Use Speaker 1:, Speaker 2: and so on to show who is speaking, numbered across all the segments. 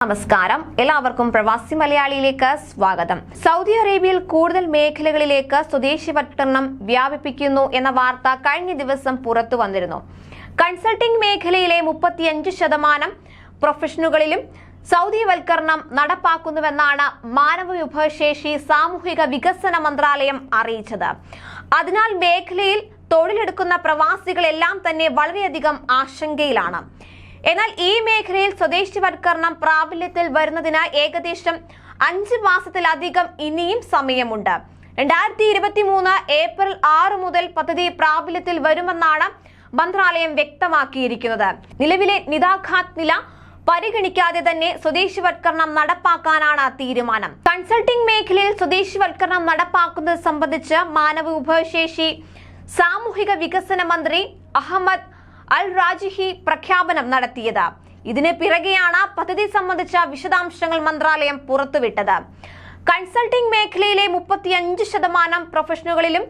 Speaker 1: നമസ്കാരം, എല്ലാവർക്കും പ്രവാസി മലയാളിയിലേക്ക് സ്വാഗതം. സൗദി അറേബ്യയിൽ കൂടുതൽ മേഖലകളിലേക്ക് സ്വദേശിവൽക്കരണം വ്യാപിപ്പിക്കുന്നു എന്ന വാർത്ത കഴിഞ്ഞ ദിവസം പുറത്തു വന്നിരുന്നു. കൺസൾട്ടിംഗ് മേഖലയിലെ 35% പ്രൊഫഷനുകളിലും സൗദിവൽക്കരണം നടപ്പാക്കുന്നുവെന്നാണ് മാനവവിഭവശേഷി സാമൂഹിക വികസന മന്ത്രാലയം അറിയിച്ചത്. അതിനാൽ മേഖലയിൽ തൊഴിലെടുക്കുന്ന പ്രവാസികളെല്ലാം തന്നെ വളരെയധികം ആശങ്കയിലാണ്. എന്നാൽ ഈ മേഖലയിൽ സ്വദേശിവൽക്കരണം പ്രാബല്യത്തിൽ വരുന്നതിന് ഏകദേശം 5 മാസത്തിലധികം ഇനിയും സമയമുണ്ട്. 2023 ഏപ്രിൽ 6 മുതൽ പദ്ധതി പ്രാബല്യത്തിൽ വരുമെന്നാണ് മന്ത്രാലയം വ്യക്തമാക്കിയിരിക്കുന്നത്. നിലവിലെ നിതാഘാത് നില പരിഗണിക്കാതെ തന്നെ സ്വദേശിവൽക്കരണം നടപ്പാക്കാനാണ് തീരുമാനം. കൺസൾട്ടിംഗ് മേഖലയിൽ സ്വദേശിവൽക്കരണം നടപ്പാക്കുന്നത് സംബന്ധിച്ച് മാനവവിഭവശേഷി സാമൂഹിക വികസന മന്ത്രി അഹമ്മദ് അൽ റാജിഹി പ്രഖ്യാപനം നടത്തിയത്. ഇതിന് പിറകെയാണ് പദ്ധതി സംബന്ധിച്ച വിശദാംശങ്ങൾ മന്ത്രാലയം പുറത്തുവിട്ടത്. കൺസൾട്ടിംഗ് മേഖലയിലെ 35% പ്രൊഫഷനുകളിലും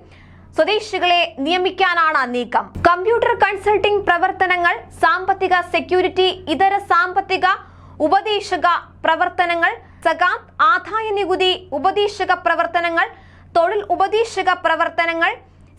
Speaker 1: സ്വദേശികളെ നിയമിക്കാനാണ് നീക്കം. കമ്പ്യൂട്ടർ കൺസൾട്ടിംഗ് പ്രവർത്തനങ്ങൾ, സാമ്പത്തിക സെക്യൂരിറ്റി, ഇതര സാമ്പത്തിക ഉപദേശക പ്രവർത്തനങ്ങൾ, സകാത്ത്, ആദായ നികുതി ഉപദേശക പ്രവർത്തനങ്ങൾ, തൊഴിൽ ഉപദേശക പ്രവർത്തനങ്ങൾ,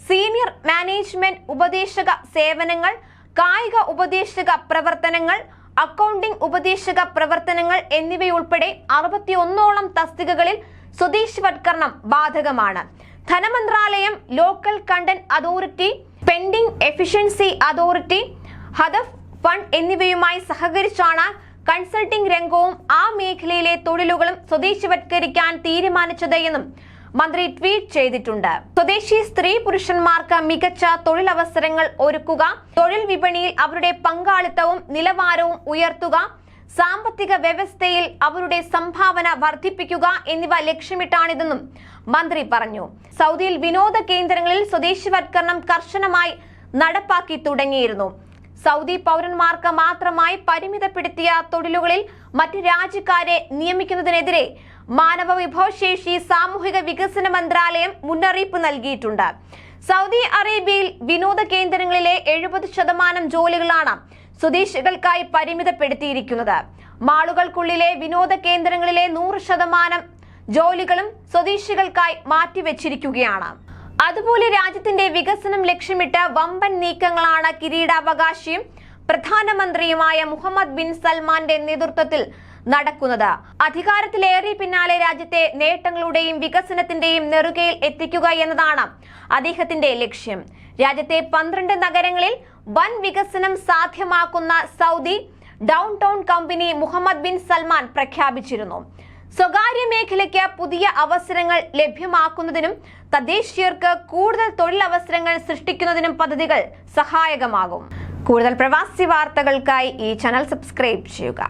Speaker 1: സീനിയർ മാനേജ്മെന്റ് ഉപദേശക സേവനങ്ങൾ, കായിക ഉപദേശക പ്രവർത്തനങ്ങൾ, അക്കൗണ്ടിംഗ് ഉപദേശക പ്രവർത്തനങ്ങൾ എന്നിവയുൾപ്പെടെ 61ഓളം തസ്തികകളിൽ സ്വദേശിവൽക്കരണം ബാധകമാണ്. ധനമന്ത്രാലയം, local content authority, pending efficiency authority, Hadaf fund എന്നിവയുമായി സഹകരിച്ചാണ് കൺസൾട്ടിംഗ് രംഗവും ആ മേഖലയിലെ തൊഴിലുകളും സ്വദേശിവൽക്കരിക്കാൻ തീരുമാനിച്ചത് എന്നും മന്ത്രി ട്വീറ്റ് ചെയ്തിട്ടുണ്ട്. സ്വദേശി സ്ത്രീ പുരുഷന്മാർക്ക് മികച്ച തൊഴിലവസരങ്ങൾ ഒരുക്കുക, തൊഴിൽ വിപണിയിൽ അവരുടെ പങ്കാളിത്തവും നിലവാരവും ഉയർത്തുക, സാമ്പത്തിക വ്യവസ്ഥയിൽ അവരുടെ സംഭാവന വർദ്ധിപ്പിക്കുക എന്നിവ ലക്ഷ്യമിട്ടാണിതെന്നും മന്ത്രി പറഞ്ഞു. സൗദിയിൽ വിനോദ കേന്ദ്രങ്ങളിൽ സ്വദേശിവൽക്കരണം കർശനമായി നടപ്പാക്കി തുടങ്ങിയിരുന്നു. സൗദി പൗരന്മാർക്ക് മാത്രമായി പരിമിതപ്പെടുത്തിയ തൊഴിലുകളിൽ മറ്റ് രാജ്യക്കാരെ നിയമിക്കുന്നതിനെതിരെ മാനവവിഭവശേഷി സാമൂഹിക വികസന മന്ത്രാലയം മുന്നറിയിപ്പ് നൽകിയിട്ടുണ്ട്. സൗദി അറേബ്യയിൽ വിനോദ കേന്ദ്രങ്ങളിലെ 70% ജോലികളാണ് സ്വദേശികൾക്കായി പരിമിതപ്പെടുത്തിയിരിക്കുന്നത്. മാളുകൾക്കുള്ളിലെ വിനോദ കേന്ദ്രങ്ങളിലെ 100% ജോലികളും സ്വദേശികൾക്കായി മാറ്റിവെച്ചിരിക്കുകയാണ്. അതുപോലെ രാജ്യത്തിന്റെ വികസനം ലക്ഷ്യമിട്ട് വമ്പൻ നീക്കങ്ങളാണ് കിരീടാവകാശിയും പ്രധാനമന്ത്രിയുമായ മുഹമ്മദ് ബിൻ സൽമാന്റെ നേതൃത്വത്തിൽ നടക്കുന്നത്. അധികാരത്തിലേറി പിന്നാലെ രാജ്യത്തെ നേട്ടങ്ങളുടെയും വികസനത്തിന്റെയും നെറുകയിൽ എത്തിക്കുക എന്നതാണ് അദ്ദേഹത്തിന്റെ ലക്ഷ്യം. രാജ്യത്തെ 12 നഗരങ്ങളിൽ വൻ വികസനം സാധ്യമാക്കുന്ന Saudi downtown company Muhammad bin Salman പ്രഖ്യാപിച്ചിരുന്നു. സ്വകാര്യ മേഖലയ്ക്ക് പുതിയ അവസരങ്ങൾ ലഭ്യമാക്കുന്നതിനും തദ്ദേശീയർക്ക് കൂടുതൽ തൊഴിലവസരങ്ങൾ സൃഷ്ടിക്കുന്നതിനും പദ്ധതികൾ സഹായകമാകും. കൂടുതൽ പ്രവാസി വാർത്തകൾക്കായി ഈ ചാനൽ സബ്സ്ക്രൈബ് ചെയ്യുക.